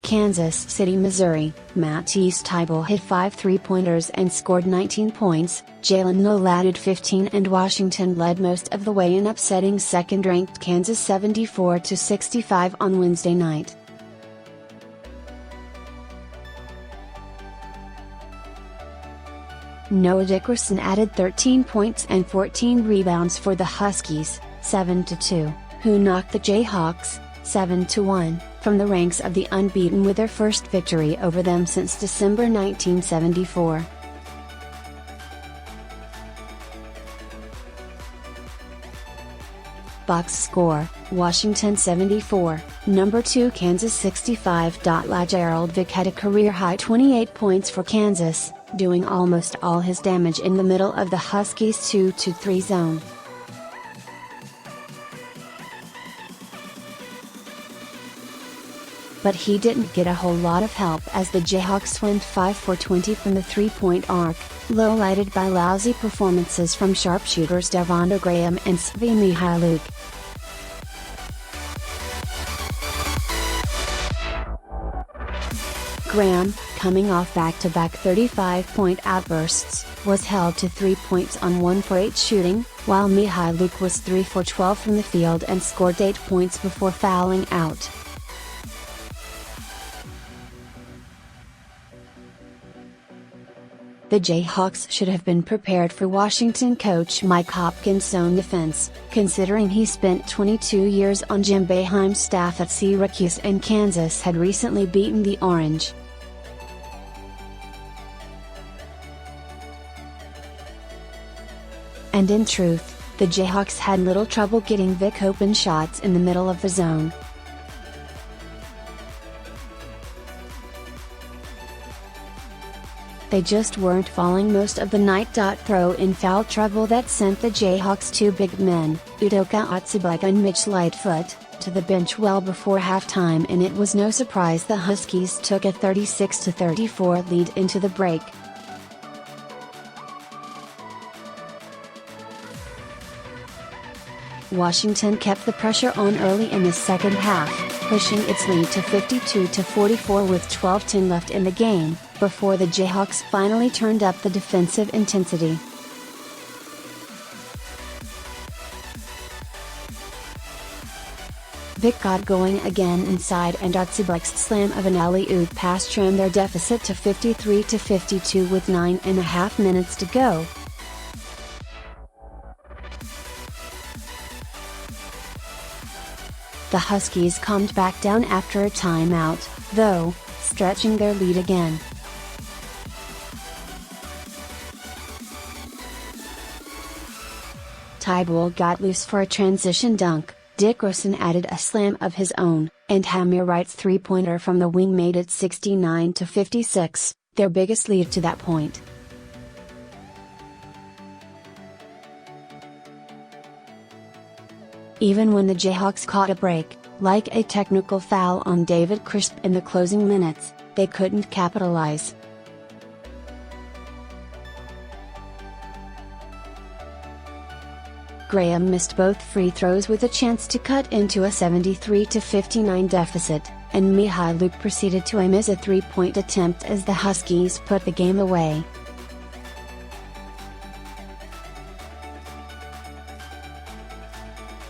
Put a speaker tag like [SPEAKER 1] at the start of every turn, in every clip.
[SPEAKER 1] Kansas City, Missouri, Matisse Thybulle hit 5 3-pointers and scored 19 points, Jalen Noel added 15 and Washington led most of the way in upsetting second-ranked Kansas 74-65 on Wednesday night. Noah Dickerson added 13 points and 14 rebounds for the Huskies, 7-2, who knocked the Jayhawks, 7-1, from the ranks of the unbeaten with their first victory over them since December 1974. Box score: Washington 74, number 2 Kansas 65. LaGerald Vick had a career-high 28 points for Kansas, doing almost all his damage in the middle of the Huskies' 2-3 zone. But he didn't get a whole lot of help as the Jayhawks went 5 for 20 from the three-point arc, low-lighted by lousy performances from sharpshooters Devonte Graham and Svi Mykhailiuk. Graham, coming off back-to-back 35-point outbursts, was held to 3 points on 1 for 8 shooting, while Mykhailiuk was 3 for 12 from the field and scored 8 points before fouling out. The Jayhawks should have been prepared for Washington coach Mike Hopkins' zone defense, considering he spent 22 years on Jim Boeheim's staff at Syracuse and Kansas had recently beaten the Orange. And in truth, the Jayhawks had little trouble getting Vick open shots in the middle of the zone. They just weren't falling most of the night. Throw in foul trouble that sent the Jayhawks' two big men, Udoka Azubuike and Mitch Lightfoot, to the bench well before halftime, and it was no surprise the Huskies took a 36-34 lead into the break. Washington kept the pressure on early in the second half, pushing its lead to 52-44 with 12:10 left in the game, before the Jayhawks finally turned up the defensive intensity. Vick got going again inside and Azubuike's slam of an alley-oop pass trimmed their deficit to 53-52 with 9.5 minutes to go. The Huskies calmed back down after a timeout, though, stretching their lead again. Thybulle got loose for a transition dunk, Dickerson added a slam of his own, and Hamir Wright's three-pointer from the wing made it 69-56, their biggest lead to that point. Even when the Jayhawks caught a break, like a technical foul on David Crisp in the closing minutes, they couldn't capitalize. Graham missed both free throws with a chance to cut into a 73-59 deficit, and Mykhailiuk proceeded to miss a three-point attempt as the Huskies put the game away.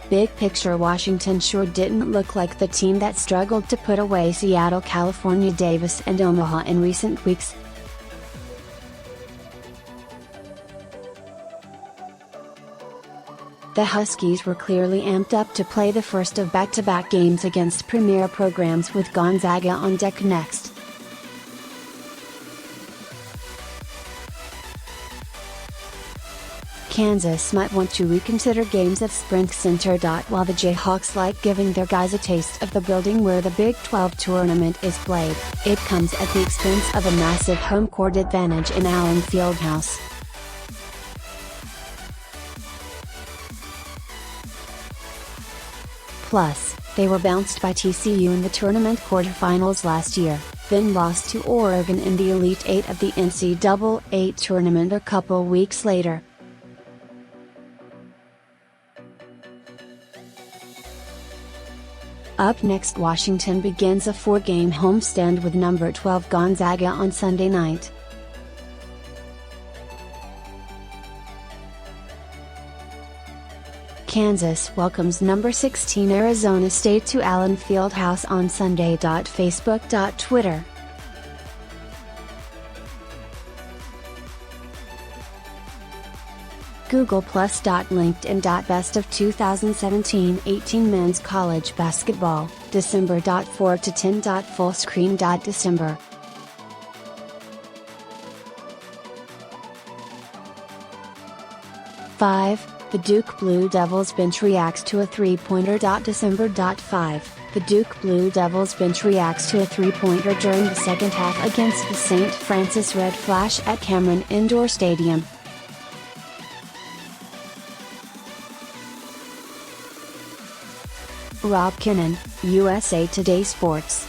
[SPEAKER 1] Big picture, Washington sure didn't look like the team that struggled to put away Seattle, California, Davis and Omaha in recent weeks. The Huskies were clearly amped up to play the first of back-to-back games against premier programs with Gonzaga on deck next. Kansas might want to reconsider games at Sprint Center. While the Jayhawks like giving their guys a taste of the building where the Big 12 tournament is played, it comes at the expense of a massive home court advantage in Allen Fieldhouse. Plus, they were bounced by TCU in the tournament quarterfinals last year, then lost to Oregon in the Elite Eight of the NCAA tournament a couple weeks later. Up next, Washington begins a 4-game homestand with number 12 Gonzaga on Sunday night. Kansas welcomes number 16 Arizona State to Allen Fieldhouse on Sunday. Facebook. Twitter. Google+. LinkedIn. Best of 2017-18 Men's College Basketball, December. 4 to 10. Fullscreen. December. The Duke Blue Devils bench reacts to a three-pointer. December. 5. The Duke Blue Devils bench reacts to a three-pointer during the second half against the St. Francis Red Flash at Cameron Indoor Stadium. Rob Kinnan, USA Today Sports.